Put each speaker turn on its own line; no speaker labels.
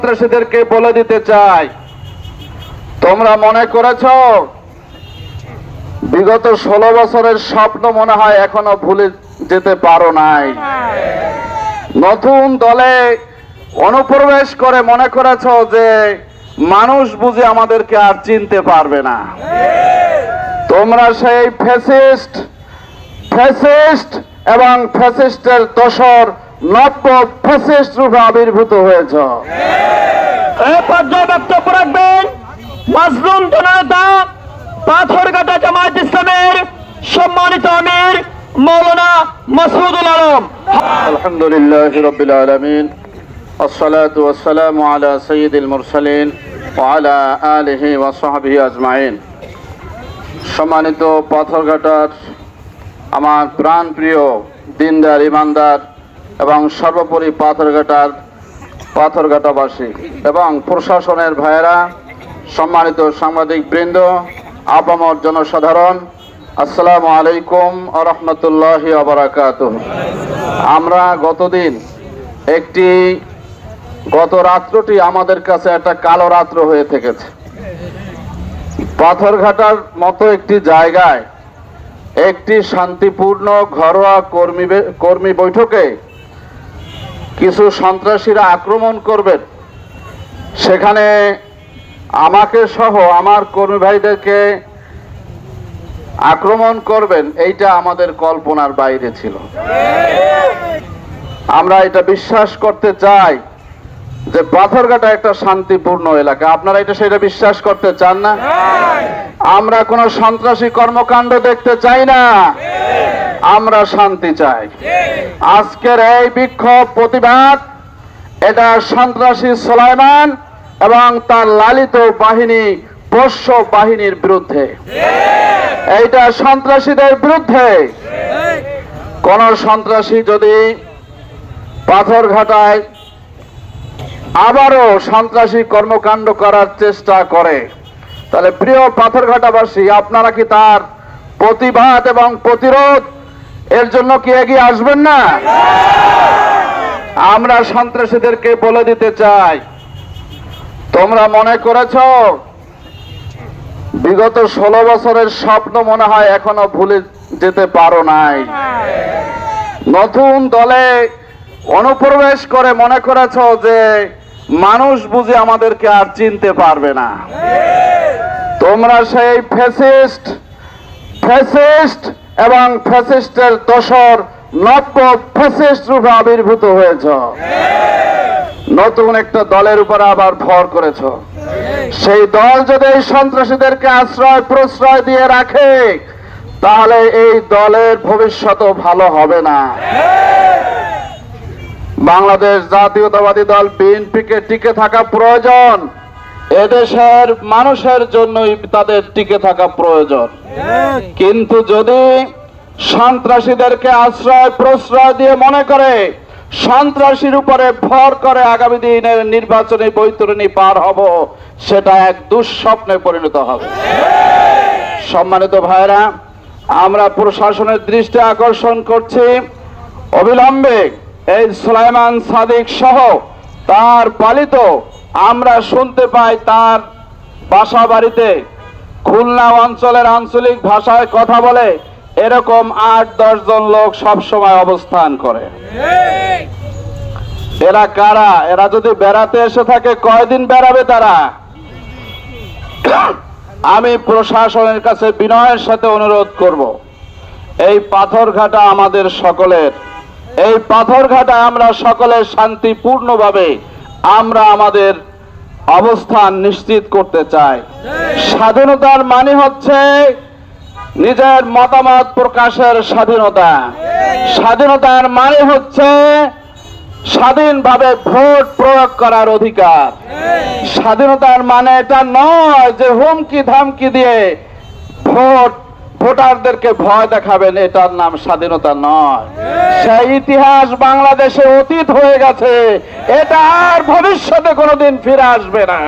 সন্ত্রাসীদেরকে বলে দিতে চাই, তোমরা মনে করেছ বিগত 16 বছরের স্বপ্ন মনে হয় এখনো ভুলে যেতে পারো নাই। নতুন দলে অনুপ্রবেশ করে মনে করেছ যে মানুষ বুঝি আমাদেরকে আর চিনতে পারবে না। তোমরা সেই ফ্যাসিস্ট এবং ফ্যাসিস্টের দোসর নব্য ফ্যাসিস্ট রূপে আবির্ভূত হয়েছ।
এই পর্যায়ে বক্তব্য রাখবেন মাজলুম জনতা পাথরঘাটা জামায়াত ইসলামের সম্মানিত আমির মাওলানা মাসুদুল আলম।
আলহামদুলিল্লাহি রাব্বিল আলামিন, আসসালাতু ওয়াসসালামু আলা সাইয়্যিদিল মুরসালিন ওয়া আলা আলিহি ওয়া সাহবিহি আজমাইন। সম্মানিত পাথরঘাটার আমার প্রাণপ্রিয় দিনদার ইমানদার এবং সর্বোপরি পাথরঘাটাবাসী এবং প্রশাসনের ভাইয়েরা, সম্মানিত সাংবাদিক বৃন্দ, আপামর জনসাধারণ, আসসালামু আলাইকুম ওয়া রাহমাতুল্লাহি ওয়া বারাকাতুহু। আমরা গত রাত্রটি আমাদের কাছে একটা কালো রাত্র হয়ে থেকেছে। পাথরঘাটার মতো একটি জায়গায় একটি শান্তিপূর্ণ ঘরোয়া কর্মী বৈঠকে কিছু সন্ত্রাসীরা আক্রমণ করবেন, সেখানে আমাকে সহ আমার কর্মী ভাইদেরকে আক্রমণ করবেন, এইটা আমাদের কল্পনার বাইরে ছিল। আমরা এটা বিশ্বাস করতে চাই যে পাথরঘাটা একটা শান্তিপূর্ণ এলাকা। আপনারা সেটা বিশ্বাস করতে চান না? আমরা কোনো সন্ত্রাসী কর্মকাণ্ড দেখতে চাই না, আমরা শান্তি চাই। আজকের এই বিক্ষোভ প্রতিবাদ, এটা সন্ত্রাসী সুলাইমান এবং তার লালিত বাহিনী, পোষ্য বাহিনীর বিরুদ্ধে। এইটা সন্ত্রাসীদের বিরুদ্ধে। কোন সন্ত্রাসী যদি পাথরঘাটায় আবারও সন্ত্রাসী কর্মকাণ্ড করার চেষ্টা করে, তাহলে প্রিয় পাথরঘাটাবাসী, আপনারা কি তার প্রতিবাদ এবং প্রতিরোধ এর জন্য কি এগিয়ে আসবেন না? আমরা সন্ত্রাসীদেরকে বলে দিতে চাই, তোমরা মনে করেছ বিগত 16 বছরের স্বপ্ন মনে হয় এখনো ভুলে যেতে পারো নাই। নতুন দলে অনুপ্রবেশ করে মনে করেছ যে মানুষ বুঝি আমাদেরকে আর চিনতে পারবে না। তোমরা সেই ফ্যাসিস্ট এবং ফ্যাসিস্টের দোসর নব্য ফ্যাসিস্ট রূপে আবির্ভূত হয়েছ। নতুন একটা দলের উপর আবার ভর করেছ। সেই দল যদি এই সন্ত্রাসীদেরকে আশ্রয় প্রশ্রয় দিয়ে রাখে, তাহলে এই দলের ভবিষ্যৎও ভালো হবে না। বাংলাদেশ জাতীয়তাবাদী দল বিএনপিকে টিকে থাকা প্রয়োজন, এদেশের মানুষের জন্যই তাদের টিকে থাকা প্রয়োজন। কিন্তু যদি সন্ত্রাসীদেরকে আশ্রয় প্রশ্রয় দিয়ে মনে করে সন্ত্রাসীর উপরে ভর করে আগামী দিনের নির্বাচনী বৈতরণী পার হব, সেটা এক দুঃস্বপ্নে পরিণত হবে। সম্মানিত ভাইরা, আমরা প্রশাসনের দৃষ্টি আকর্ষণ করছি, অবিলম্বে এই সুলাইমান সাদিক সহ তার পালিত, আমরা শুনতে পাই তার বাসা বাড়িতে খুলনা অঞ্চলের আঞ্চলিক ভাষায় কথা বলে এরকম 8-10 জন লোক সবসময় অবস্থান করে। এরা কারা? এরা যদি বেড়াতে এসে থাকে, কয়দিন বেড়াবে তারা? আমি প্রশাসনের কাছে বিনয়ের সাথে অনুরোধ করব, এই পাথরঘাটা আমাদের সকলের। এই পাথরঘাটা আমরা সকলে শান্তিপূর্ণভাবে আমরা আমাদের অবস্থান নিশ্চিত করতে চাই। স্বাধীনতার মানে হচ্ছে নিজের মতামত প্রকাশের স্বাধীনতা। স্বাধীনতার মানে হচ্ছে স্বাধীনভাবে ভোট প্রয়োগ করার অধিকার। স্বাধীনতার মানে এটা নয় যে হুমকি ধামকি দিয়ে ভোটারদেরকে ভয় দেখাবেন, এটার নাম স্বাধীনতা নয়। সেই ইতিহাস বাংলাদেশে অতীত হয়ে গেছে, এটা আর ভবিষ্যতে কোনোদিন ফিরে আসবে না।